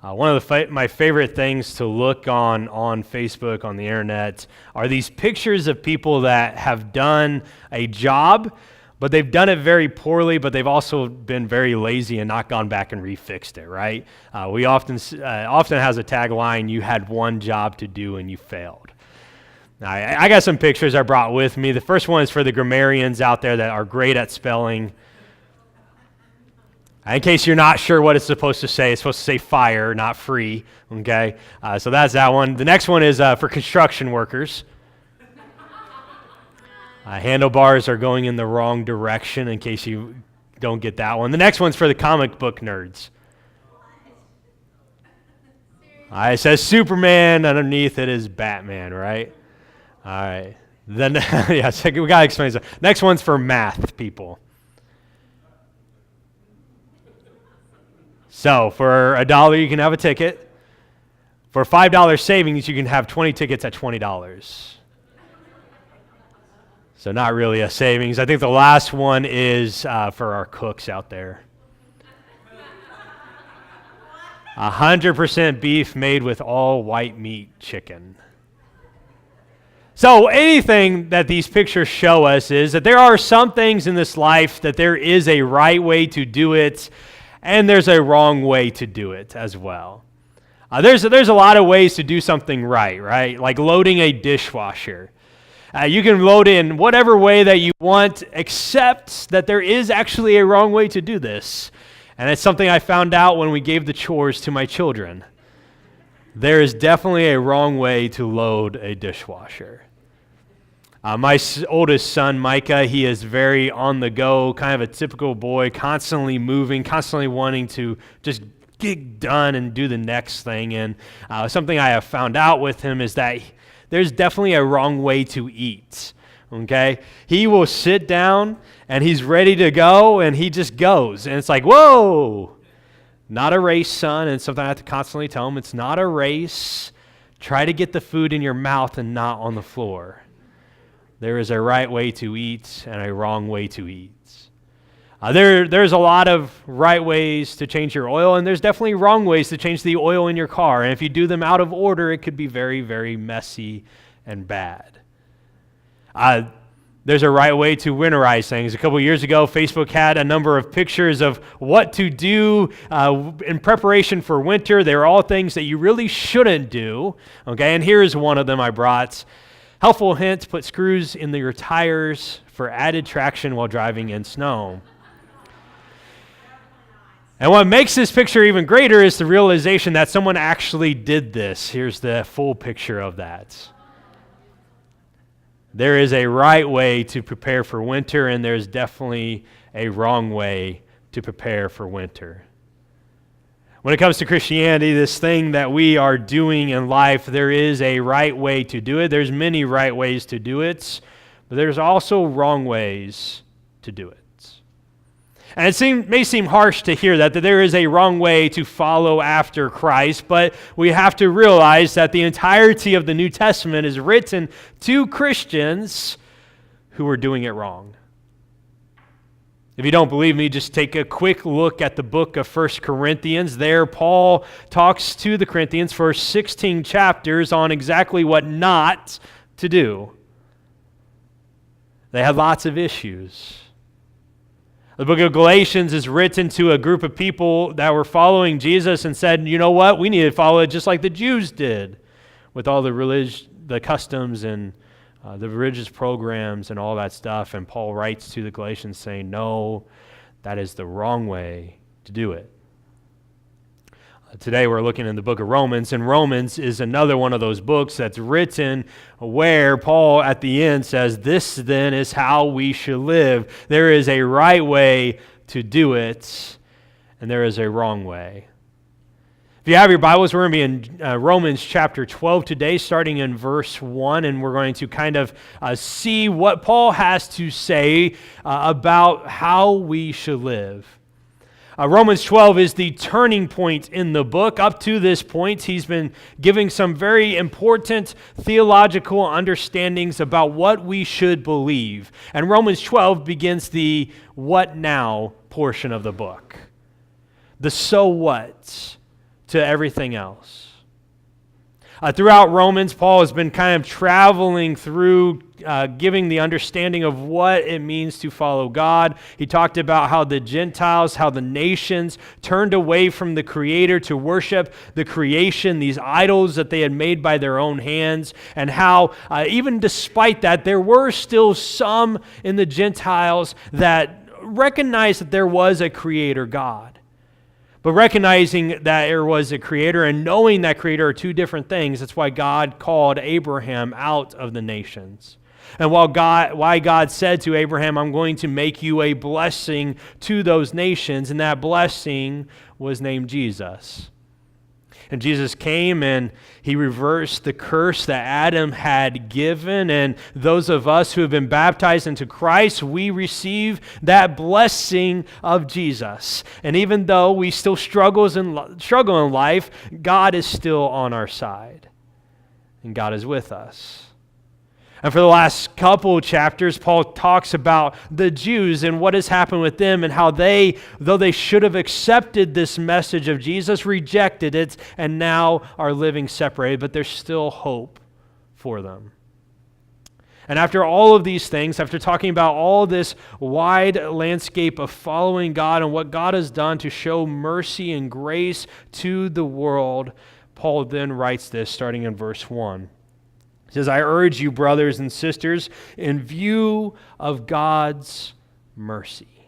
One of my favorite things to look on Facebook, on the internet, are these pictures of people that have done a job, but they've done it very poorly, but they've also been very lazy and not gone back and refixed it, right? We often has a tagline, "You had one job to do and you failed." Now, I got some pictures I brought with me. The first one is for the grammarians out there that are great at spelling. In case you're not sure what it's supposed to say, it's supposed to say fire, not free, okay? So that's that one. The next one is for construction workers. Handlebars are going in the wrong direction, in case you don't get that one. The next one's for the comic book nerds. It says Superman, underneath it is Batman, right? All right. Then, yeah, so we got to explain this. Next one's for math people. So for $1, you can have a ticket. For $5 savings, you can have 20 tickets at $20. So not really a savings. I think the last one is for our cooks out there. 100% beef made with all white meat chicken. So anything that these pictures show us is that there are some things in this life that there is a right way to do it, and there's a wrong way to do it as well. There's a lot of ways to do something right? Like loading a dishwasher. You can load in whatever way that you want, except that there is actually a wrong way to do this. And it's something I found out when we gave the chores to my children. There is definitely a wrong way to load a dishwasher. My oldest son, Micah, he is very on the go, kind of a typical boy, constantly moving, constantly wanting to just get done and do the next thing. And something I have found out with him is that there's definitely a wrong way to eat, okay? He will sit down, and he's ready to go, and he just goes. And it's like, whoa, not a race, son. And something I have to constantly tell him, it's not a race. Try to get the food in your mouth and not on the floor. There is a right way to eat and a wrong way to eat. There's a lot of right ways to change your oil, and there's definitely wrong ways to change the oil in your car. And if you do them out of order, it could be very, very messy and bad. There's a right way to winterize things. A couple years ago, Facebook had a number of pictures of what to do in preparation for winter. They were all things that you really shouldn't do. Okay, and here's one of them I brought. Helpful hint, put screws in your tires for added traction while driving in snow. And what makes this picture even greater is the realization that someone actually did this. Here's the full picture of that. There is a right way to prepare for winter, and there's definitely a wrong way to prepare for winter. When it comes to Christianity, this thing that we are doing in life, there is a right way to do it. There's many right ways to do it, but there's also wrong ways to do it. And it may seem harsh to hear that there is a wrong way to follow after Christ, but we have to realize that the entirety of the New Testament is written to Christians who are doing it wrong. If you don't believe me, just take a quick look at the book of 1 Corinthians. There, Paul talks to the Corinthians for 16 chapters on exactly what not to do. They had lots of issues. The book of Galatians is written to a group of people that were following Jesus and said, you know what, we need to follow it just like the Jews did, with all the customs and the religious programs and all that stuff. And Paul writes to the Galatians saying, no, that is the wrong way to do it. Today we're looking in the book of Romans, and Romans is another one of those books that's written where Paul at the end says, this then is how we should live. There is a right way to do it, and there is a wrong way. If you have your Bibles, we're going to be in Romans chapter 12 today, starting in verse 1, and we're going to kind of see what Paul has to say about how we should live. Romans 12 is the turning point in the book. Up to this point, he's been giving some very important theological understandings about what we should believe. And Romans 12 begins the what now portion of the book. The so what to everything else. Throughout Romans, Paul has been kind of traveling through giving the understanding of what it means to follow God. He talked about how the Gentiles, how the nations turned away from the Creator to worship the creation, these idols that they had made by their own hands, and how even despite that, there were still some in the Gentiles that recognized that there was a Creator God. But recognizing that there was a Creator and knowing that Creator are two different things. That's why God called Abraham out of the nations. And why God said to Abraham, I'm going to make you a blessing to those nations, and that blessing was named Jesus. And Jesus came and he reversed the curse that Adam had given. And those of us who have been baptized into Christ, we receive that blessing of Jesus. And even though we still struggle in life, God is still on our side. And God is with us. And for the last couple chapters, Paul talks about the Jews and what has happened with them and how they, though they should have accepted this message of Jesus, rejected it and now are living separated, but there's still hope for them. And after all of these things, after talking about all this wide landscape of following God and what God has done to show mercy and grace to the world, Paul then writes this starting in verse 1. He says, I urge you, brothers and sisters, in view of God's mercy.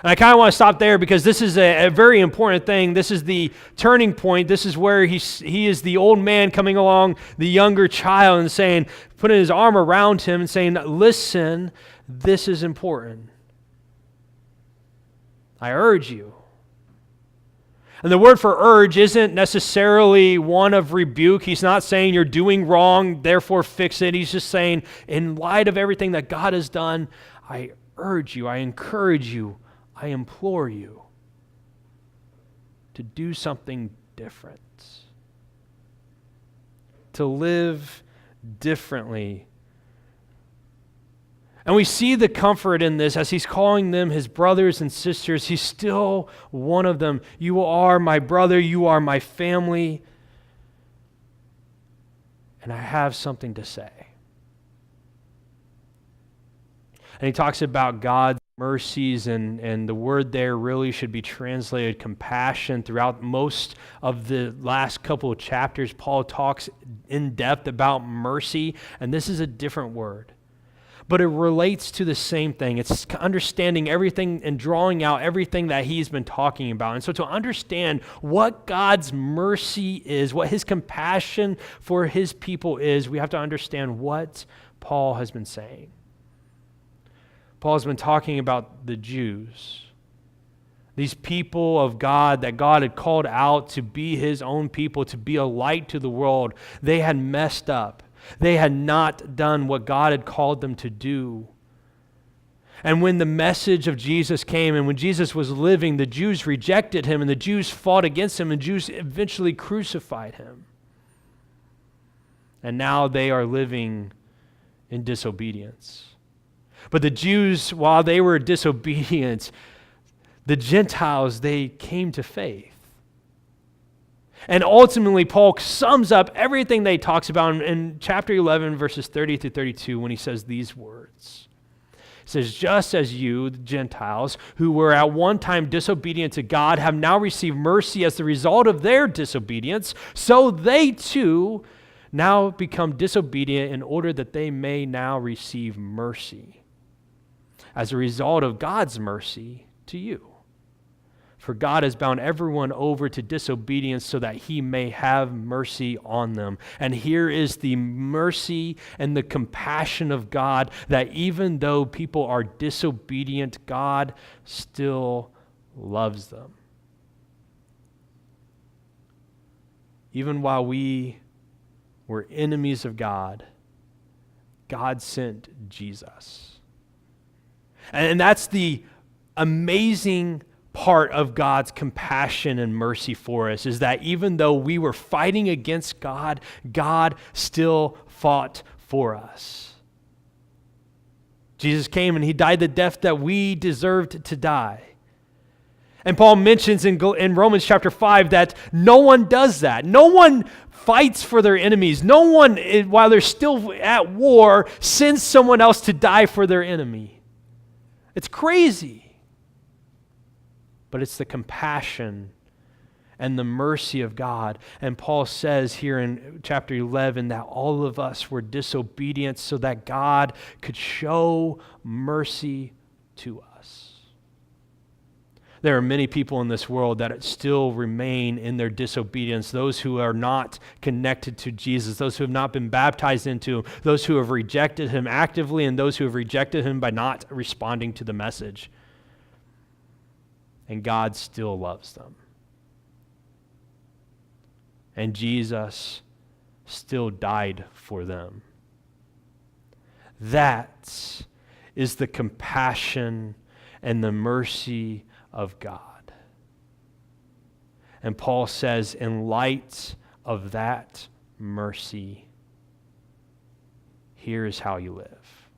And I kind of want to stop there because this is a very important thing. This is the turning point. This is where he is the old man coming along the younger child and saying, putting his arm around him and saying, listen, this is important. I urge you. And the word for urge isn't necessarily one of rebuke. He's not saying you're doing wrong, therefore fix it. He's just saying, in light of everything that God has done, I urge you, I encourage you, I implore you to do something different, to live differently. And we see the comfort in this as he's calling them his brothers and sisters. He's still one of them. You are my brother. You are my family. And I have something to say. And he talks about God's mercies, and the word there really should be translated compassion. Throughout most of the last couple of chapters, Paul talks in depth about mercy, and this is a different word. But it relates to the same thing. It's understanding everything and drawing out everything that he's been talking about. And so to understand what God's mercy is, what his compassion for his people is, we have to understand what Paul has been saying. Paul has been talking about the Jews, these people of God that God had called out to be his own people, to be a light to the world. They had messed up. They had not done what God had called them to do. And when the message of Jesus came and when Jesus was living, the Jews rejected him and the Jews fought against him and Jews eventually crucified him. And now they are living in disobedience. But the Jews, while they were disobedient, the Gentiles, they came to faith. And ultimately, Paul sums up everything that he talks about in chapter 11, verses 30 through 32, when he says these words. He says, just as you, the Gentiles, who were at one time disobedient to God, have now received mercy as the result of their disobedience, so they too now become disobedient in order that they may now receive mercy as a result of God's mercy to you. For God has bound everyone over to disobedience so that he may have mercy on them. And here is the mercy and the compassion of God, that even though people are disobedient, God still loves them. Even while we were enemies of God, God sent Jesus. And that's the amazing part of God's compassion and mercy for us, is that even though we were fighting against God, God still fought for us. Jesus came and he died the death that we deserved to die. And Paul mentions in Romans chapter 5 that no one does that. No one fights for their enemies. No one, while they're still at war, sends someone else to die for their enemy. It's crazy. But it's the compassion and the mercy of God. And Paul says here in chapter 11 that all of us were disobedient so that God could show mercy to us. There are many people in this world that still remain in their disobedience, those who are not connected to Jesus, those who have not been baptized into Him, those who have rejected Him actively, and those who have rejected Him by not responding to the message. And God still loves them. And Jesus still died for them. That is the compassion and the mercy of God. And Paul says, in light of that mercy, here is how you live.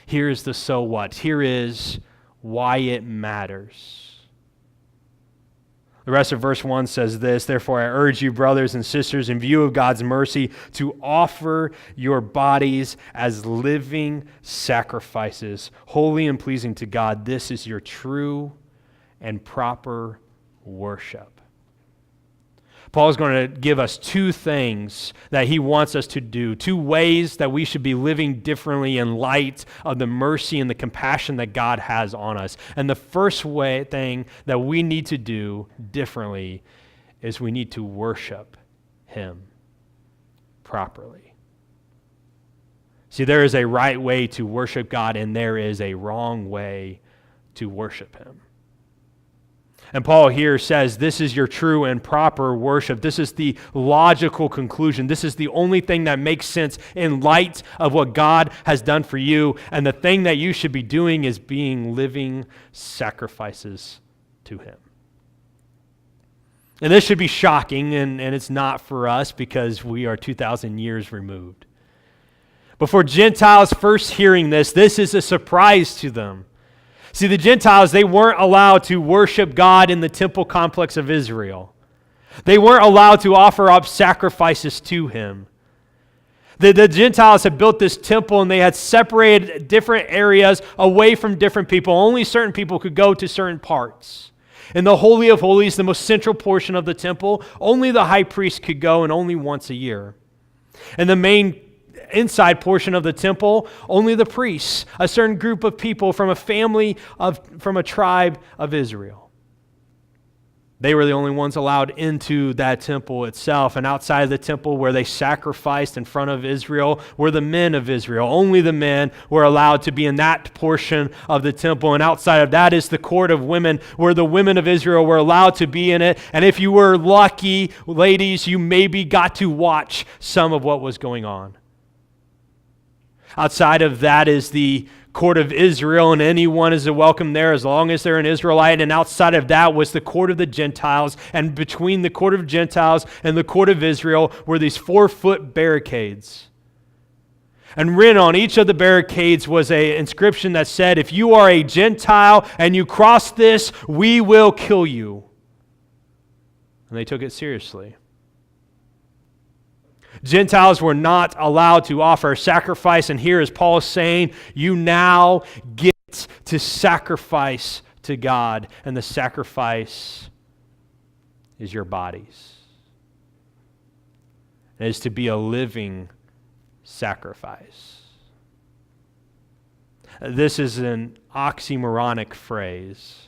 Here is the so what. Here is why it matters. The rest of verse 1 says this, therefore I urge you, brothers and sisters, in view of God's mercy, to offer your bodies as living sacrifices, holy and pleasing to God. This is your true and proper worship. Paul is going to give us two things that he wants us to do, two ways that we should be living differently in light of the mercy and the compassion that God has on us. And the first thing that we need to do differently is we need to worship Him properly. See, there is a right way to worship God, and there is a wrong way to worship Him. And Paul here says, this is your true and proper worship. This is the logical conclusion. This is the only thing that makes sense in light of what God has done for you. And the thing that you should be doing is being living sacrifices to Him. And this should be shocking, and it's not for us because we are 2,000 years removed. But for Gentiles first hearing this is a surprise to them. See, the Gentiles, they weren't allowed to worship God in the temple complex of Israel. They weren't allowed to offer up sacrifices to Him. The Gentiles had built this temple and they had separated different areas away from different people. Only certain people could go to certain parts. In the Holy of Holies, the most central portion of the temple, only the high priest could go, and only once a year. And the main inside portion of the temple, only the priests, a certain group of people from from a tribe of Israel. They were the only ones allowed into that temple itself. And outside of the temple where they sacrificed in front of Israel were the men of Israel. Only the men were allowed to be in that portion of the temple. And outside of that is the court of women, where the women of Israel were allowed to be in it. And if you were lucky, ladies, you maybe got to watch some of what was going on. Outside of that is the court of Israel, and anyone is welcome there as long as they're an Israelite. And outside of that was the court of the Gentiles. And between the court of Gentiles and the court of Israel were these 4-foot barricades. And written on each of the barricades was an inscription that said, if you are a Gentile and you cross this, we will kill you. And they took it seriously. Gentiles were not allowed to offer sacrifice, and here is Paul saying, you now get to sacrifice to God, and the sacrifice is your bodies. It is to be a living sacrifice. This is an oxymoronic phrase.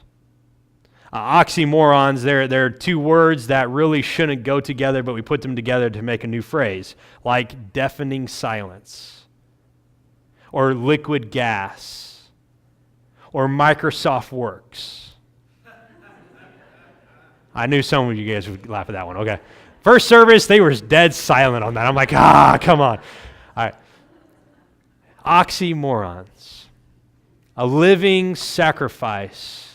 Oxymorons, they're two words that really shouldn't go together, but we put them together to make a new phrase, like deafening silence, or liquid gas, or Microsoft Works. I knew some of you guys would laugh at that one. Okay. First service, they were dead silent on that. I'm like, come on. All right. Oxymorons. A living sacrifice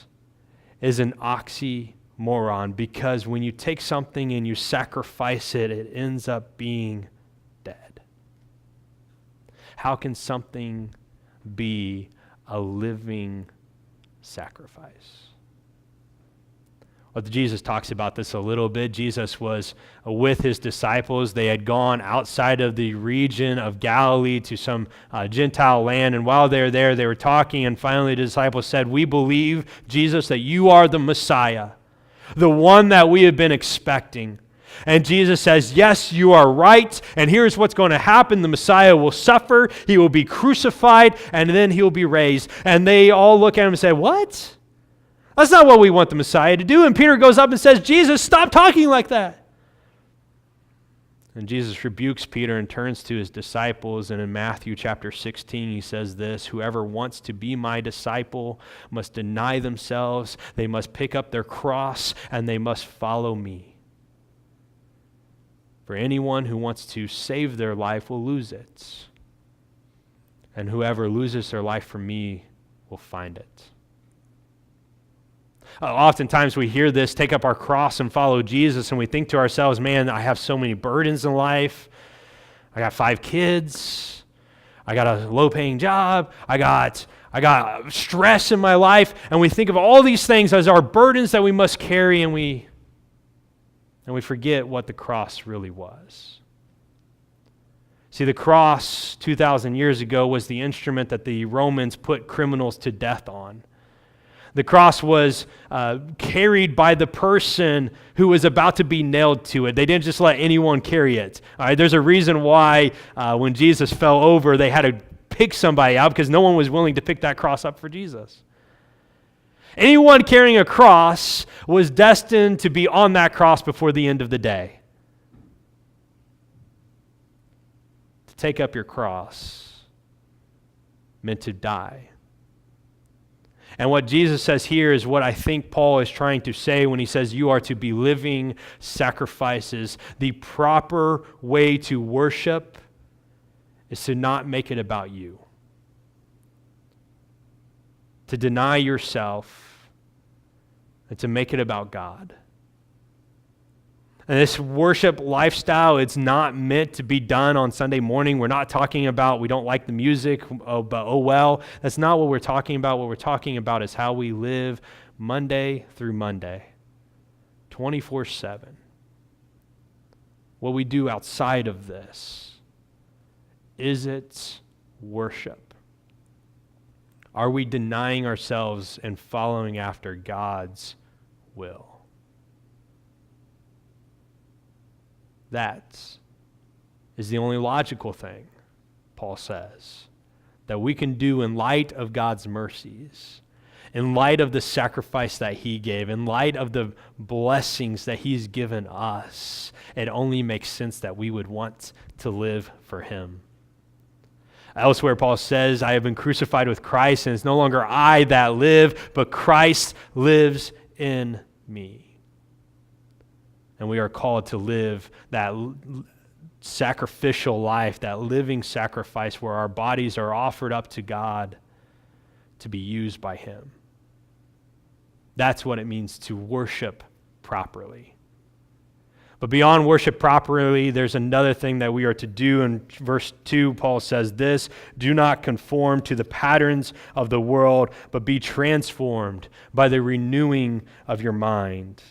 is an oxymoron, because when you take something and you sacrifice it, it ends up being dead. How can something be a living sacrifice? Well, Jesus talks about this a little bit. Jesus was with his disciples. They had gone outside of the region of Galilee to some Gentile land. And while they were there, they were talking. And finally, the disciples said, "We believe, Jesus, that you are the Messiah, the one that we have been expecting." And Jesus says, "Yes, you are right. And here's what's going to happen. The Messiah will suffer. He will be crucified. And then he'll be raised." And they all look at him and say, "What? That's not what we want the Messiah to do." And Peter goes up and says, "Jesus, stop talking like that." And Jesus rebukes Peter and turns to his disciples. And in Matthew chapter 16, he says this, "Whoever wants to be my disciple must deny themselves. They must pick up their cross and they must follow me. For anyone who wants to save their life will lose it. And whoever loses their life for me will find it." Oftentimes we hear this, take up our cross and follow Jesus, and we think to ourselves, man, I have so many burdens in life. I got 5 kids. I got a low-paying job. I got stress in my life. And we think of all these things as our burdens that we must carry, and we forget what the cross really was. See, the cross 2,000 years ago was the instrument that the Romans put criminals to death on. The cross was carried by the person who was about to be nailed to it. They didn't just let anyone carry it. All right, there's a reason why when Jesus fell over, they had to pick somebody out because no one was willing to pick that cross up for Jesus. Anyone carrying a cross was destined to be on that cross before the end of the day. To take up your cross meant to die. And what Jesus says here is what I think Paul is trying to say when he says you are to be living sacrifices. The proper way to worship is to not make it about you. To deny yourself and to make it about God. And this worship lifestyle, it's not meant to be done on Sunday morning. We're not talking about we don't like the music, but oh well. That's not what we're talking about. What we're talking about is how we live Monday through Monday, 24/7. What we do outside of this, is it worship? Are we denying ourselves and following after God's will? That is the only logical thing, Paul says, that we can do in light of God's mercies, in light of the sacrifice that he gave, in light of the blessings that he's given us. It only makes sense that we would want to live for him. Elsewhere, Paul says, "I have been crucified with Christ, and it's no longer I that live, but Christ lives in me." And we are called to live that sacrificial life, that living sacrifice where our bodies are offered up to God to be used by him. That's what it means to worship properly. But beyond worship properly, there's another thing that we are to do. In verse 2, Paul says this, "Do not conform to the patterns of the world, but be transformed by the renewing of your mind."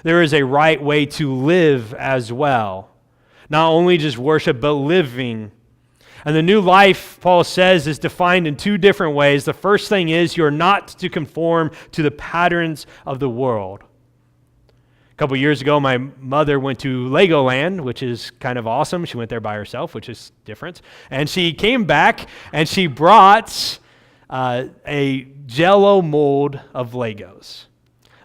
There is a right way to live as well. Not only just worship, but living. And the new life, Paul says, is defined in 2 different ways. The first thing is you're not to conform to the patterns of the world. A couple years ago, my mother went to Legoland, which is kind of awesome. She went there by herself, which is different. And she came back and she brought a Jell-O mold of Legos.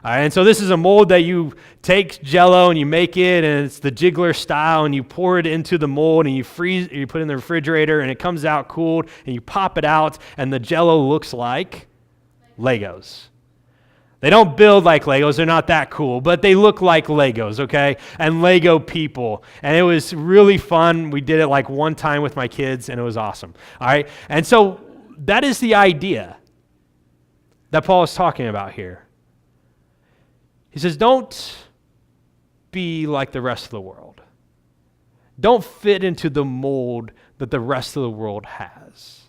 All right, and so this is a mold that you take Jell-O and you make it, and it's the jiggler style, and you pour it into the mold and you freeze, you put it in the refrigerator, and it comes out cooled, and you pop it out, and the Jell-O looks like Legos. They don't build like Legos, they're not that cool, but they look like Legos, okay? And Lego people. And it was really fun. We did it like one time with my kids, and it was awesome. All right, and so that is the idea that Paul is talking about here. He says, don't be like the rest of the world. Don't fit into the mold that the rest of the world has.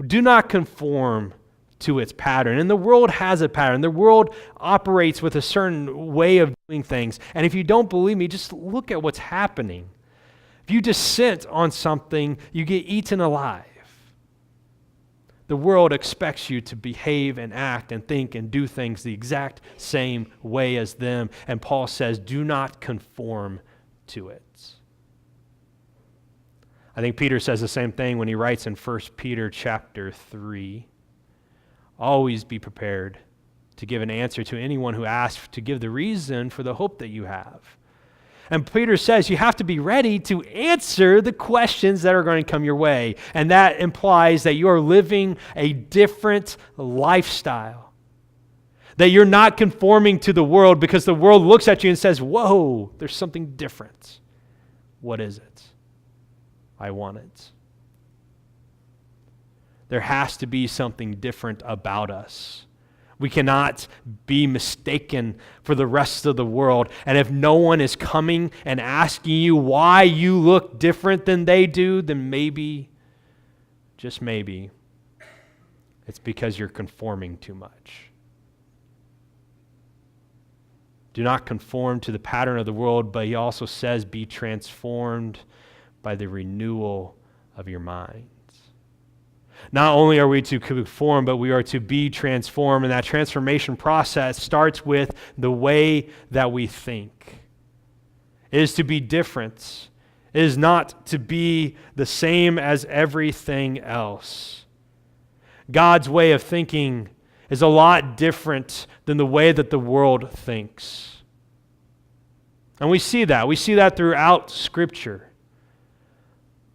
Do not conform to its pattern. And the world has a pattern. The world operates with a certain way of doing things. And if you don't believe me, just look at what's happening. If you dissent on something, you get eaten alive. The world expects you to behave and act and think and do things the exact same way as them. And Paul says, do not conform to it. I think Peter says the same thing when he writes in 1 Peter chapter 3. Always be prepared to give an answer to anyone who asks to give the reason for the hope that you have. And Peter says you have to be ready to answer the questions that are going to come your way. And that implies that you are living a different lifestyle. That you're not conforming to the world because the world looks at you and says, whoa, there's something different. What is it? I want it. There has to be something different about us. We cannot be mistaken for the rest of the world. And if no one is coming and asking you why you look different than they do, then maybe, just maybe, it's because you're conforming too much. Do not conform to the pattern of the world, but he also says, be transformed by the renewal of your mind. Not only are we to conform, but we are to be transformed. And that transformation process starts with the way that we think. It is to be different. It is not to be the same as everything else. God's way of thinking is a lot different than the way that the world thinks. And we see that. We see that throughout Scripture.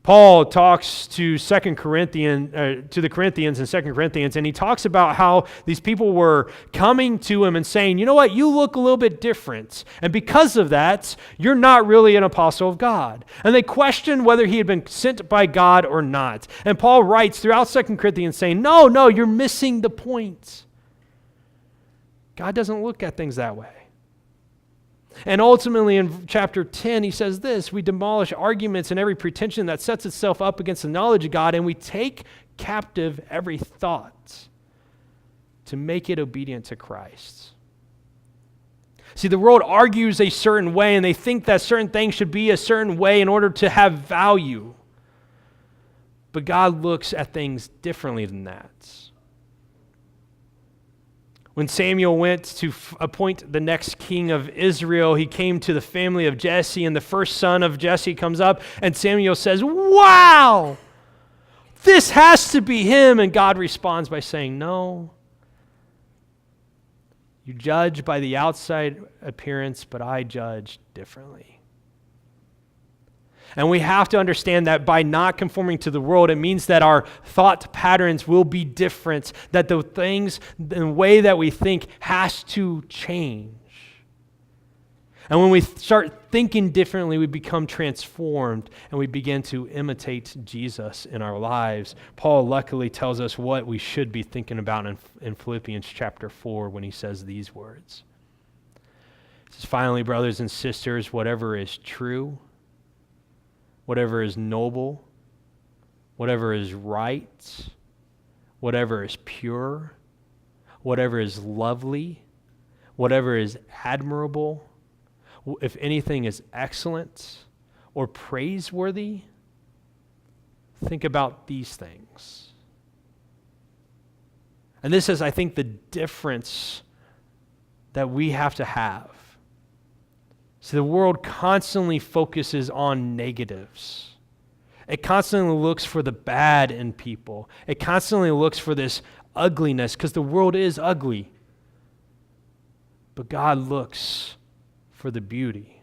Paul talks to the Corinthians in 2 Corinthians, and he talks about how these people were coming to him and saying, you know what, you look a little bit different. And because of that, you're not really an apostle of God. And they questioned whether he had been sent by God or not. And Paul writes throughout 2 Corinthians saying, no, you're missing the point. God doesn't look at things that way. And ultimately in chapter 10, he says this, we demolish arguments and every pretension that sets itself up against the knowledge of God, and we take captive every thought to make it obedient to Christ. See, the world argues a certain way, and they think that certain things should be a certain way in order to have value. But God looks at things differently than that. When Samuel went to appoint the next king of Israel, he came to the family of Jesse, and the first son of Jesse comes up, and Samuel says, wow, this has to be him. And God responds by saying, no. You judge by the outside appearance, but I judge differently. And we have to understand that by not conforming to the world, it means that our thought patterns will be different, that the way that we think has to change. And when we start thinking differently, we become transformed and we begin to imitate Jesus in our lives. Paul luckily tells us what we should be thinking about in Philippians chapter 4 when he says these words. He says, finally, brothers and sisters, whatever is true, whatever is noble, whatever is right, whatever is pure, whatever is lovely, whatever is admirable, if anything is excellent or praiseworthy, think about these things. And this is, I think, the difference that we have to have. So the world constantly focuses on negatives. It constantly looks for the bad in people. It constantly looks for this ugliness because the world is ugly. But God looks for the beauty.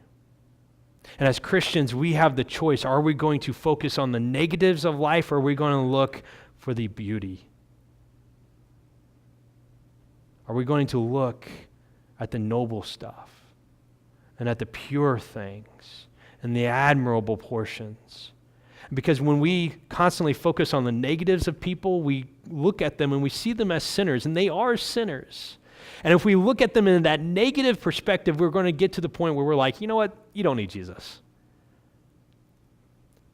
And as Christians, we have the choice. Are we going to focus on the negatives of life, or are we going to look for the beauty? Are we going to look at the noble stuff? And at the pure things and the admirable portions. Because when we constantly focus on the negatives of people, we look at them and we see them as sinners, and they are sinners. And if we look at them in that negative perspective, we're going to get to the point where we're like, you know what? You don't need Jesus.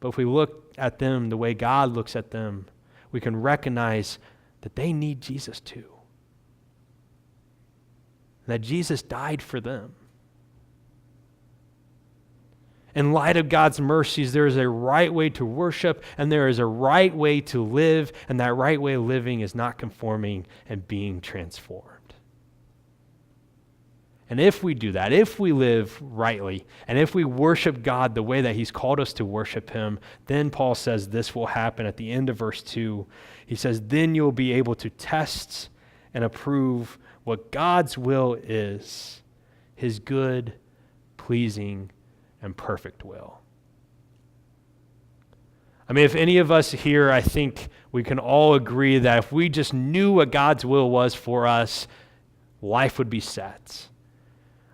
But if we look at them the way God looks at them, we can recognize that they need Jesus too. That Jesus died for them. In light of God's mercies, there is a right way to worship and there is a right way to live, and that right way of living is not conforming and being transformed. And if we do that, if we live rightly, and if we worship God the way that He's called us to worship Him, then Paul says this will happen at the end of verse 2. He says, then you'll be able to test and approve what God's will is, His good, pleasing, and perfect will. I mean, if any of us here, I think we can all agree that if we just knew what God's will was for us, life would be set.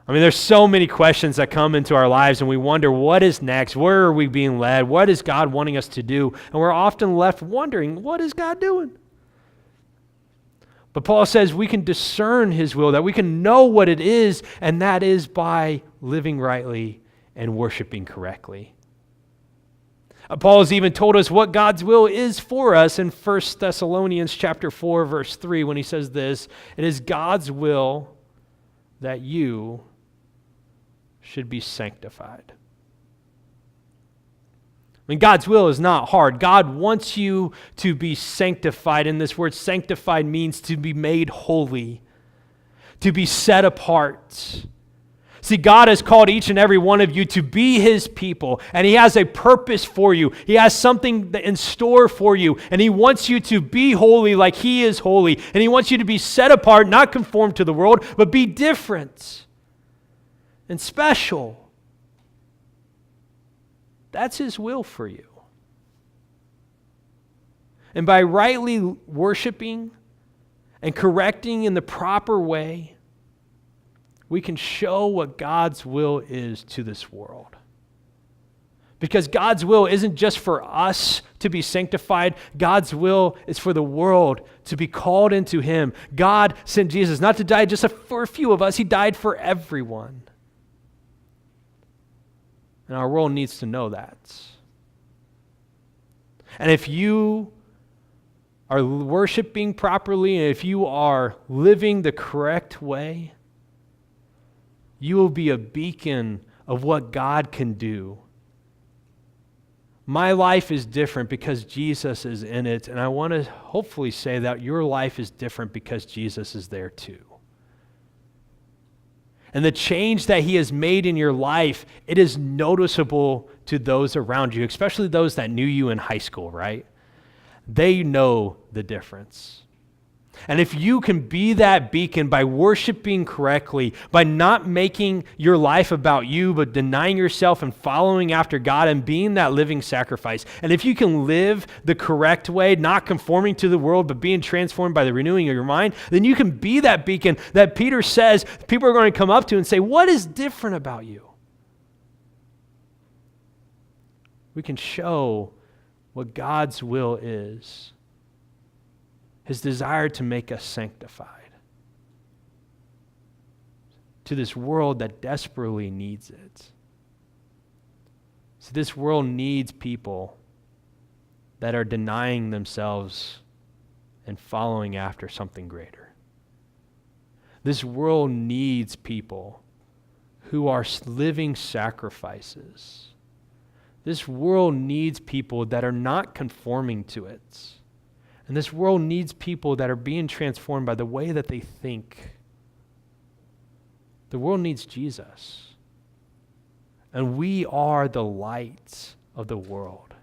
I mean, there's so many questions that come into our lives and we wonder, what is next? Where are we being led? What is God wanting us to do? And we're often left wondering, what is God doing? But Paul says we can discern His will, that we can know what it is, and that is by living rightly and worshiping correctly. Paul has even told us what God's will is for us in 1 Thessalonians chapter 4, verse 3, when he says this, it is God's will that you should be sanctified. I mean, God's will is not hard. God wants you to be sanctified. And this word sanctified means to be made holy, to be set apart. See, God has called each and every one of you to be His people, and He has a purpose for you. He has something in store for you, and He wants you to be holy like He is holy, and He wants you to be set apart, not conform to the world, but be different and special. That's His will for you. And by rightly worshiping and correcting in the proper way, we can show what God's will is to this world. Because God's will isn't just for us to be sanctified. God's will is for the world to be called into Him. God sent Jesus not to die just for a few of us. He died for everyone. And our world needs to know that. And if you are worshiping properly, and if you are living the correct way, you will be a beacon of what God can do. My life is different because Jesus is in it, and I want to hopefully say that your life is different because Jesus is there too. And the change that He has made in your life, it is noticeable to those around you, especially those that knew you in high school, right? They know the difference. And if you can be that beacon by worshiping correctly, by not making your life about you, but denying yourself and following after God and being that living sacrifice, and if you can live the correct way, not conforming to the world, but being transformed by the renewing of your mind, then you can be that beacon that Peter says people are going to come up to and say, what is different about you? We can show what God's will is. His desire to make us sanctified to this world that desperately needs it. So this world needs people that are denying themselves and following after something greater. This world needs people who are living sacrifices. This world needs people that are not conforming to it. And this world needs people that are being transformed by the way that they think. The world needs Jesus. And we are the light of the world.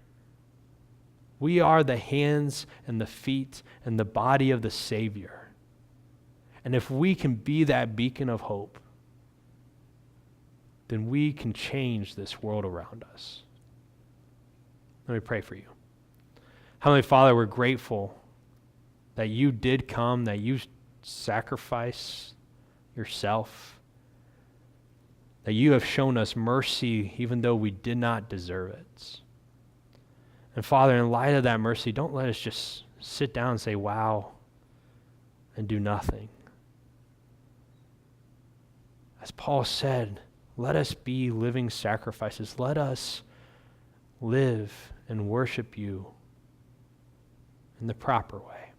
We are the hands and the feet and the body of the Savior. And if we can be that beacon of hope, then we can change this world around us. Let me pray for you. Heavenly Father, we're grateful that you did come, that you sacrificed yourself, that you have shown us mercy even though we did not deserve it. And Father, in light of that mercy, don't let us just sit down and say, wow, and do nothing. As Paul said, let us be living sacrifices. Let us live and worship you in the proper way.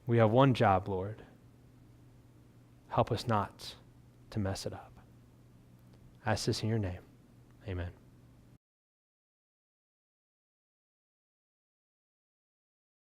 We have one job, Lord. Help us not to mess it up. I ask this in your name. Amen.